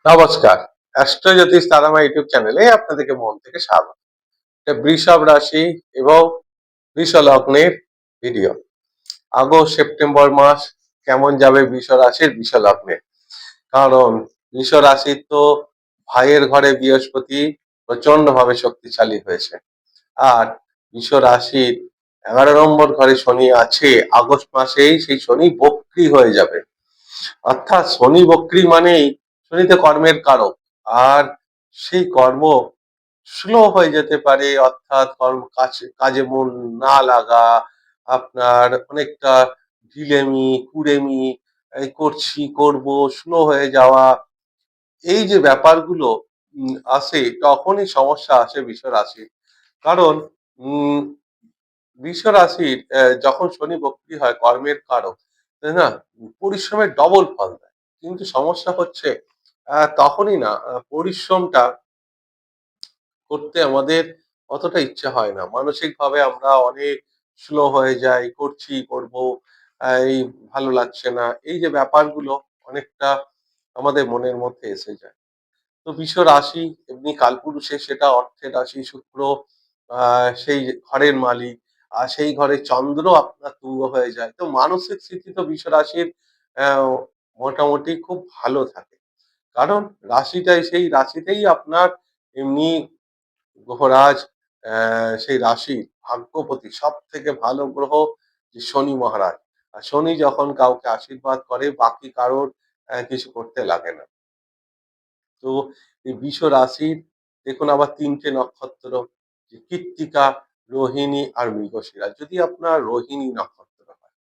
নমস্কার। অ্যাস্ট্রো জ্যোতিষ তারামা ইউটিউব চ্যানেলে আপনাদেরকে মন থেকে স্বাগত। এটা বৃষভ রাশি এবং বৃষ লগ্নের ভিডিও। আগস্ট সেপ্টেম্বর মাস কেমন যাবে বৃষ রাশির বৃষ লগ্নে? কারণ বৃষ রাশির তো ভাইয়ের ঘরে বৃহস্পতি প্রচন্ড ভাবে শক্তিশালী হয়েছে। আর বৃষ রাশির 11 নম্বর ঘরে শনি আছে। আগস্ট মাসেই সেই শনি বক্রী হয়ে যাবে। অর্থাৎ শনি বক্রী মানেই শনি তো কর্মের কারক। আর সেই কর্ম স্লো হয়ে যেতে পারে, অর্থাৎ কাজে মন না লাগা, আপনার অনেকটা ঢিলেমি কুড়েমি, এই করছি করব, স্লো হয়ে যাওয়া, এই যে ব্যাপারগুলো আসে তখনই সমস্যা আসে বৃষ রাশির। কারণ উম বৃষ রাশির যখন শনি বক্রী হয় কর্মের কারক, তাই না? পরিশ্রমের ডবল ফল দেয়। কিন্তু সমস্যা হচ্ছে তখনই না পরিশ্রমটা করতে আমাদের অতটা ইচ্ছা হয় না। মানসিকভাবে আমরা অনেক স্লো হয়ে যাই, করছি করব, এই ভালো লাগছে না। এই যে ব্যাপারগুলো অনেকটা আমাদের মনের মধ্যে এসে যায়। তো বৃষ রাশি এমনি কালপুরুষের, সেটা অর্থের রাশি। শুক্র সেই ঘরের মালিক। আর সেই ঘরে চন্দ্র আপনার তুঙ্গ হয়ে যায়। তো মানসিক স্থিতি তো বৃষ রাশির আহ, মোটামুটি খুব ভালো থাকে। কারণ রাশিটাই, সেই রাশিতেই আপনার এমনি গ্রহরাজ, সেই রাশির ভাগ্যপতি সব থেকে ভালো গ্রহ যে শনি মহারাজ। আর শনি যখন কাউকে আশীর্বাদ করে বাকি কারোর কিছু করতে লাগে না। তো এই বৃষ রাশির দেখুন আবার ৩টে নক্ষত্র, যে কৃত্তিকা, রোহিণী আর মৃগশিরা। যদি আপনার রোহিণী নক্ষত্র হয়,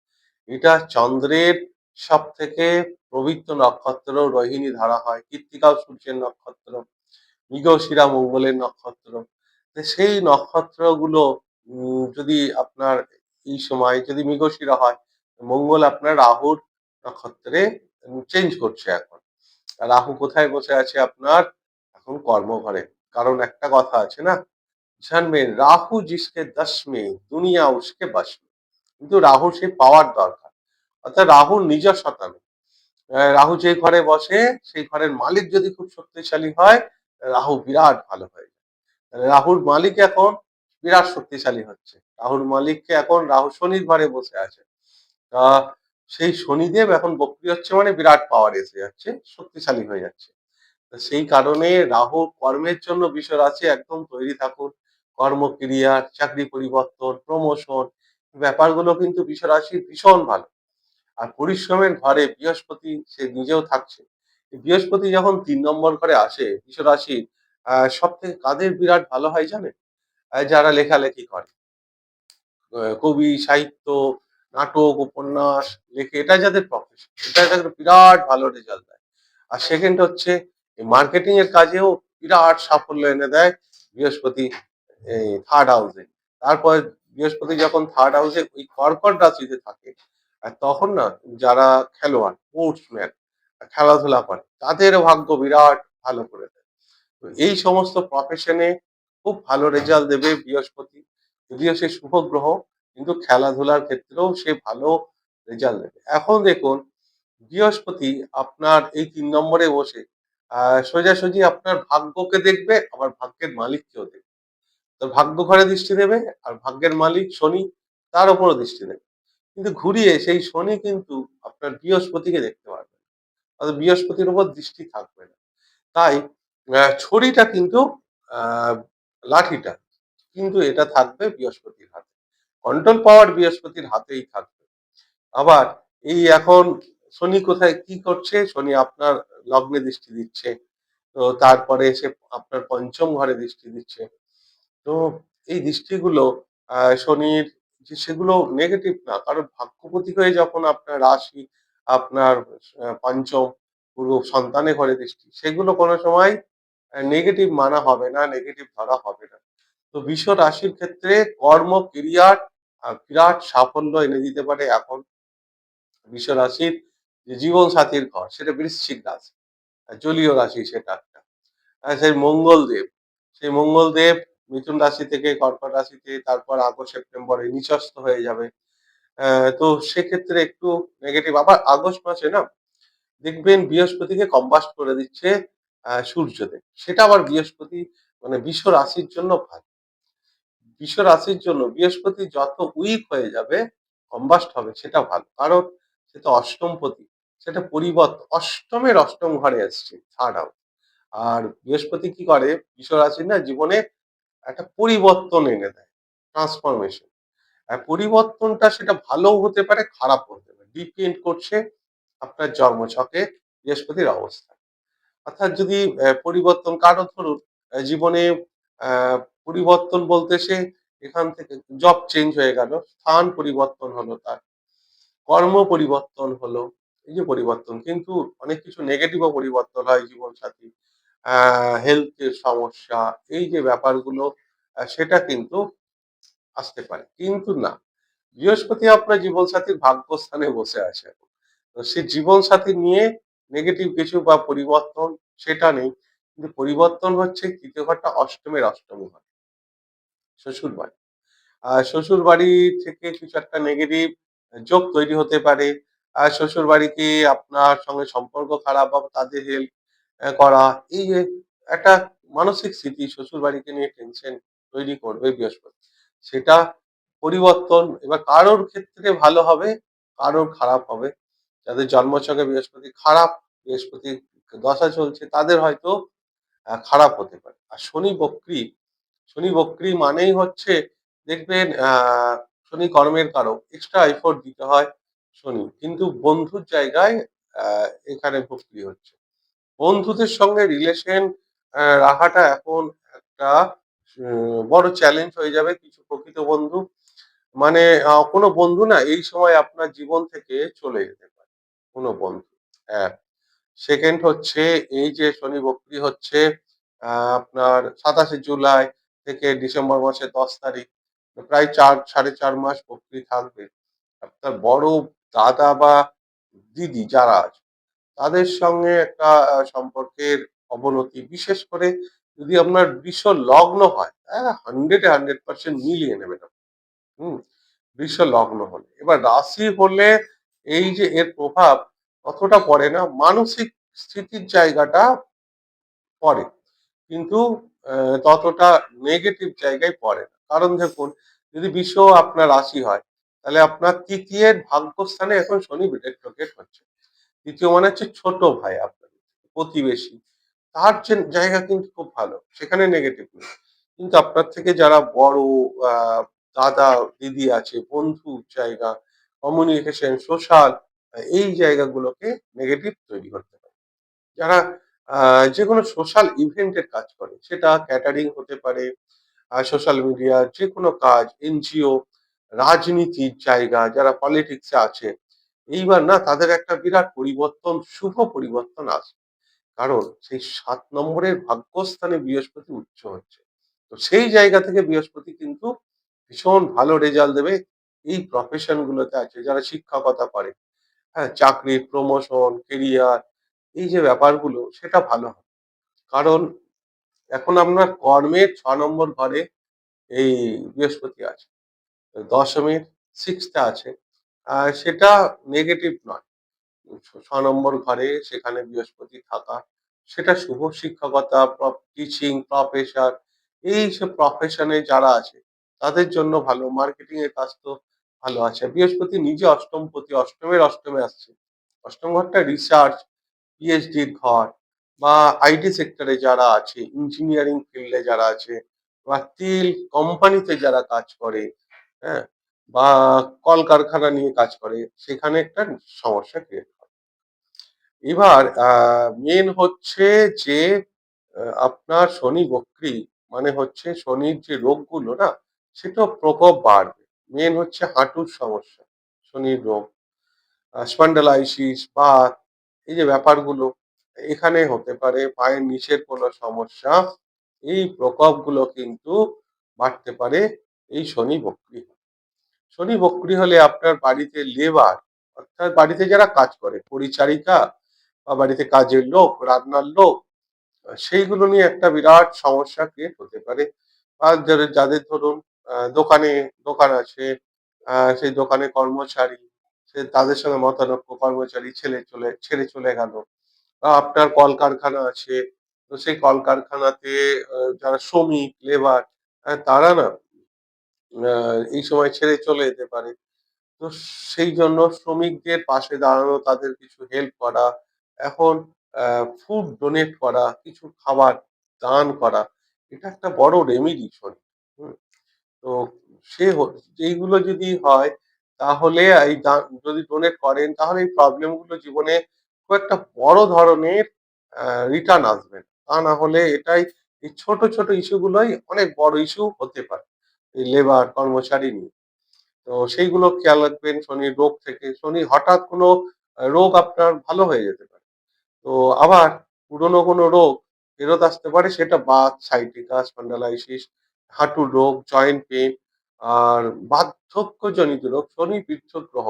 এটা চন্দ্রের সব থেকে পবিত্র নক্ষত্র, রোহিণী ধরা হয়। কৃত্তিকাও সূর্যের নক্ষত্র, মৃগশিরা মঙ্গলের নক্ষত্র। তো সেই নক্ষত্রগুলো যদি আপনার এই সময় যদি মৃগশিরা হয়, মঙ্গল আপনার রাহুর নক্ষত্রে চেঞ্জ করছে এখন। রাহু কোথায় বসে আছে আপনার? এখন কর্মঘরে। কারণ একটা কথা আছে না, জানবেন রাহু জিসকে দশ মে দুনিয়া উসকে বশ মে। কিন্তু রাহুর সেই পাওয়ার দরকার। অর্থাৎ রাহুর নিজস্বতা নেই। রাহু যে ঘরে বসে সেই ঘরের মালিক যদি খুব শক্তিশালী হয়, রাহু বিরাট ভালো হয়ে যায়। তাহলে রাহুর মালিক এখন বিরাট শক্তিশালী হচ্ছে। রাহুর মালিককে এখন রাহু শনির ঘরে বসে আছে। তা সেই শনিদেব এখন বক্রী হচ্ছে মানে বিরাট পাওয়ার এসে যাচ্ছে, শক্তিশালী হয়ে যাচ্ছে। তো সেই কারণে রাহু কর্মের জন্য বৃষ রাশি একদম তৈরি থাকুন। কর্মক্রিয়া, চাকরি পরিবর্তন, প্রমোশন, ব্যাপারগুলো কিন্তু বৃষ রাশির ভীষণ ভালো। আর পরিশ্রমের ঘরে বৃহস্পতি সে নিজেও থাকছে। বৃহস্পতি যখন ৩ নম্বর ঘরে আসে বৃষ রাশির, সব থেকে কাদের বিরাট ভালো হয় জানেন? যারা লেখালেখি করে, কবি, সাহিত্য, নাটক, উপন্যাস লেখে, এটা যাদের প্রফেশন, এটা যাদের বিরাট ভালো রেজাল্ট দেয়। আর সেকেন্ড হচ্ছে মার্কেটিং এর কাজেও বিরাট সাফল্য এনে দেয় বৃহস্পতি এই থার্ড হাউসে। তারপর বৃহস্পতি যখন থার্ড হাউসে ওই কর্কট রাশিতে থাকে, আর তখন না যারা খেলোয়াড়, স্পোর্টসম্যান, খেলাধুলা করে, তাদের ভাগ্য বিরাট ভালো করে দেয়। তো এই সমস্ত প্রফেশনে খুব ভালো রেজাল্ট দেবে বৃহস্পতি। যদিও সে শুভ গ্রহ, কিন্তু খেলাধুলার ক্ষেত্রেও সে ভালো রেজাল্ট দেবে। এখন দেখুন বৃহস্পতি আপনার এই ৩ নম্বরে বসে সোজাসুজি আপনার ভাগ্যকে দেখবে, আবার ভাগ্যের মালিককেও দেখবে। তো ভাগ্য ঘরে দৃষ্টি দেবে, আর ভাগ্যের মালিক শনি তার উপরও দৃষ্টি দেবে। কিন্তু ঘুরিয়ে সেই শনি কিন্তু আপনার বৃহস্পতিকে দেখতে পারবে না। অর্থাৎ বৃহস্পতির উপর দৃষ্টি থাকবে না। তাই ছড়িটা কিন্তু, আহ লাঠিটা কিন্তু এটা থাকবে বৃহস্পতির হাতে। কন্ট্রোল পাওয়ার বৃহস্পতির হাতেই থাকবে। আবার এই এখন শনি কোথায় কি করছে? শনি আপনার লগ্নে দৃষ্টি দিচ্ছে। তো তারপরে এসে আপনার পঞ্চম ঘরে দৃষ্টি দিচ্ছে। তো এই দৃষ্টিগুলো শনির, যে সেগুলো নেগেটিভ না। কারণ ভাগ্যপতি হয়ে যখন আপনার রাশি, আপনার পঞ্চম পুরো সন্তানের ঘরে দৃষ্টি, সেগুলো কোনো সময় নেগেটিভ মানা হবে না, নেগেটিভ ধরা হবে না। তো বৃষ রাশির ক্ষেত্রে কর্ম, কেরিয়ার বিরাট সাফল্য এনে দিতে পারে এখন। বৃষ রাশির যে জীবন সাথীর ঘর সেটা বৃশ্চিক রাশি, জলীয় রাশি সেটা একটা। সেই মঙ্গলদেব, সেই মঙ্গলদেব মিথুন রাশি থেকে কর্কট রাশিতে, তারপর আগস্ট সেপ্টেম্বরে নিচস্থ হয়ে যাবে। তো সেক্ষেত্রে একটু নেগেটিভ। আবার আগস্ট মাসে না দেখবেন বৃহস্পতিকে কম্বাস্ট করে দিচ্ছে সূর্যদেব। সেটা আবার বৃহস্পতি মানে বৃষ রাশির জন্য ভালো। বৃষ রাশির জন্য বৃহস্পতি যত উইক হয়ে যাবে, কম্বাস্ট হবে সেটা ভালো। কারণ সে তো অষ্টমপতি। সেটা অষ্টমের অষ্টম ঘরে এসছে, 3rd হাউস। আর বৃহস্পতি কি করে? বৃষ রাশির না জীবনে একটা পরিবর্তন এনে দেয়। ট্রান্সফরমেশন। পরিবর্তনটা সেটা ভালোও হতে পারে, খারাপও হতে পারে। ডিপেন্ড করছে আপনার জন্মছকে বৃহস্পতির অবস্থা। অর্থাৎ যদি পরিবর্তন কারো ধরুন জীবনে আ পরিবর্তন বলতে সে এখান থেকে জব চেঞ্জ হয়ে গেল, স্থান পরিবর্তন হলো তার, কর্ম পরিবর্তন হলো, এই যে পরিবর্তন। কিন্তু অনেক কিছু নেগেটিভও পরিবর্তন হয় জীবনসাথী, আ হেলথ এর সমস্যা, এই যে ব্যাপারগুলো সেটা কিন্তু আসতে পারে। কিন্তু না, বৃহস্পতি আপনার জীবনসাথীর ভাগ্যস্থানে বসে আছে। তো সে জীবনসাথী নিয়ে নেগেটিভ কিছু বা পরিবর্তন সেটা নেই। কিন্তু পরিবর্তন হচ্ছে ৩য় ঘরটা অষ্টমের অষ্টম ঘর, শ্বশুরবাড়ি। শ্বশুরবাড়ি থেকে কিছু একটা নেগেটিভ যোগ তৈরি হতে পারে। শ্বশুরবাড়িকে আপনার সঙ্গে সম্পর্ক খারাপ বা তাদের হেল্প করা, এই যে একটা মানসিক স্থিতি শ্বশুরবাড়িকে নিয়ে টেনশন তৈরি করবে বৃহস্পতি। সেটা পরিবর্তন এবার কারোর ক্ষেত্রে ভালো হবে, কারোর খারাপ হবে। যাদের জন্মছকে বৃহস্পতি খারাপ, বৃহস্পতি দশা চলছে তাদের হয়তো খারাপ হতে পারে। আর শনি বক্রী মানেই হচ্ছে দেখবেন শনি কর্মের কারক। এক্সট্রা এফোর্ট দিতে হয় শনি। কিন্তু বন্ধুর জায়গায় আ এখানে বক্রী হচ্ছে। বন্ধুদের সঙ্গে রিলেশন রাখাটা এখন একটা বড় চ্যালেঞ্জ হয়ে যাবে কিছু প্রকৃত বন্ধু। মানে কোনো বন্ধু না এই সময় আপনার জীবন থেকে চলে যেতে পারে। কোনো বন্ধু। ১ সেকেন্ড হচ্ছে এই যে শনি বক্রী হচ্ছে আপনার ২৭শে জুলাই থেকে ডিসেম্বর মাসের ১০ তারিখ। প্রায় ৪ মাস বক্রী থাকবে। আপনার বড় দাদা বা দিদি যারা আছে তাদের সঙ্গে একটা সম্পর্কের অবনতি। বিশেষ করে যদি আপনার বৃষ লগ্ন হয়, 100 এ 100% মিলিয়ে নেবেন আপনি। হুম? বৃষ লগ্ন হলে। এবার রাশি হলে এই যে এর প্রভাব অতটা পড়ে না। মানসিক স্থিতির জায়গাটা পড়ে। কিন্তু ততটা নেগেটিভ জায়গায় পড়ে না। কারণ দেখুন যদি বৃষ আপনার রাশি হয়, তাহলে আপনার ৩য় ভাগ্যস্থানে এখন শনি রেট্রোগেট হচ্ছে। ৩য় মানে হচ্ছে ছোট ভাই আপনার, প্রতিবেশী। তার জায়গা কিন্তু খুব ভালো। সেখানে নেগেটিভ নেই। কিন্তু আপনার থেকে যারা বড় আ দাদা, দিদি আছে, বন্ধুর জায়গা, কমিউনিকেশন, সোশ্যাল এই জায়গাগুলোকে নেগেটিভ তৈরি করতে পারে। যারা আ যেকোনো সোশ্যাল ইভেন্ট এর কাজ করে, সেটা ক্যাটারিং হতে পারে, সোশ্যাল মিডিয়া যেকোনো কাজ, এনজিও, রাজনীতির জায়গা, যারা পলিটিক্স এ আছে, এইবার না তাদের একটা বিরাট পরিবর্তন, শুভ পরিবর্তন আসবে। কারণ সেই ৭ নম্বরের ভাগ্যস্থানে বৃহস্পতি উচ্চ হচ্ছে। তো সেই জায়গা থেকে বৃহস্পতি কিন্তু ভীষণ ভালো রেজাল্ট দেবে এই প্রফেশন গুলোতে আছে যারা শিক্ষকতা করে। হ্যাঁ? চাকরির প্রমোশন, কেরিয়ার এই যে ব্যাপারগুলো সেটা ভালো হবে। কারণ এখন আপনার কর্মের ৬ নম্বর ঘরে এই বৃহস্পতি আছে। দশমীর 6th এ আছে। সেটা নেগেটিভ নয়। ৬ নম্বর ঘরে সেখানে বৃহস্পতি থাকা সেটা শুভ। শিক্ষকতা, টিচিং, প্রফেসর এইসব প্রফেশনে যারা আছে তাদের জন্য ভালো। মার্কেটিং এর কাজ তো ভালো আছে। বৃহস্পতি নিজে অষ্টমপতি, অষ্টমের অষ্টমে আসছে। অষ্টম ঘরটা রিসার্চ, পিএইচডির ঘর বা আইটি সেক্টরে যারা আছে, ইঞ্জিনিয়ারিং ফিল্ডে যারা আছে বা স্টিল কোম্পানিতে যারা কাজ করে, হ্যাঁ? বা কলকারখানা নিয়ে কাজ করে সেখানে একটা সমস্যা ক্রিয়েট করে। এবার মেইন হচ্ছে যে আপনার শনি বক্রী মানে হচ্ছে শনির যে রোগগুলো না সেটার প্রকোপ বাড়বে। মেইন হচ্ছে হাঁটুর সমস্যা, শনির রোগ, স্পন্ডালাইসিস বা এই যে ব্যাপারগুলো এখানে হতে পারে, পায়ের নিচের কোনো সমস্যা, এই প্রকোপগুলো কিন্তু বাড়তে পারে এই শনি বক্রী হলে। শনি বক্রী হলে আপনার বাড়িতে লেবার অর্থাৎ বাড়িতে যারা কাজ করে, পরিচারিকা বা বাড়িতে কাজের লোক, রান্নার লোক, সেইগুলো নিয়ে একটা বিরাট সমস্যা ক্রিয়েট হতে পারে। আর যাদের ধরুন দোকান আছে, সেই দোকানে কর্মচারী, সে তাদের সঙ্গে মতানৈক্য, কর্মচারী ছেড়ে চলে গেল। বা আপনার কলকারখানা আছে, তো সেই কলকারখানাতে যারা শ্রমিক লেবার তারা না এই সময় ছেড়ে চলে যেতে পারে। তো সেই জন্য শ্রমিকদের পাশে দাঁড়ানো, তাদের কিছু হেল্প করা, এখন ফুড ডোনেট করা, কিছু খাবার দান করা, এটা একটা বড় রেমিডিশন। হুম? তো এইগুলো যদি হয় তাহলে এই যদি ডোনেট করেন তাহলে এই প্রবলেম গুলো জীবনে খুব একটা বড় ধরনের রিটার্ন আসবে না। তা না হলে এটাই এই ছোট ছোট ইস্যু গুলোই অনেক বড় ইস্যু হতে পারে এই লেবার কর্মচারী নিয়ে। তো সেইগুলো খেয়াল রাখবেন শনির রোগ থেকে। শনি হঠাৎ কোনো রোগ আপনার ভালো হয়ে যেতে পারে। তো আবার পুরনো কোনো রোগ ফেরত আসতে পারে, সেটা বাত, সাইটিকা, স্পন্ডালাইসিস, হাঁটুর রোগ, জয়েন্ট পেইন আর বার্ধক্যজনিত রোগ। শনি বৃদ্ধ গ্রহ।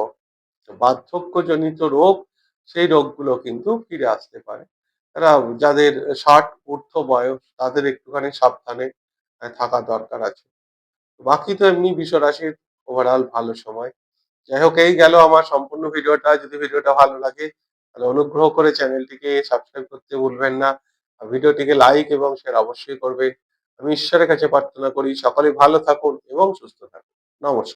তো বার্ধক্যজনিত রোগ, সেই রোগগুলো কিন্তু ফিরে আসতে পারে। তারা যাদের ৬০ ঊর্ধ্ব বয়স তাদের একটুখানি সাবধানে থাকা দরকার আছে। বাকি তো এমনি বিশ্বরাশির ওভারঅল ভালো সময়। যাই হোক, এই গেল আমার সম্পূর্ণ ভিডিওটা। যদি ভিডিওটা ভালো লাগে তাহলে অনুগ্রহ করে চ্যানেলটিকে সাবস্ক্রাইব করতে ভুলবেন না। আর ভিডিওটিকে লাইক এবং শেয়ার অবশ্যই করবেন। আমি ঈশ্বরের কাছে প্রার্থনা করি সকলে ভালো থাকুন এবং সুস্থ থাকুন। নমস্কার।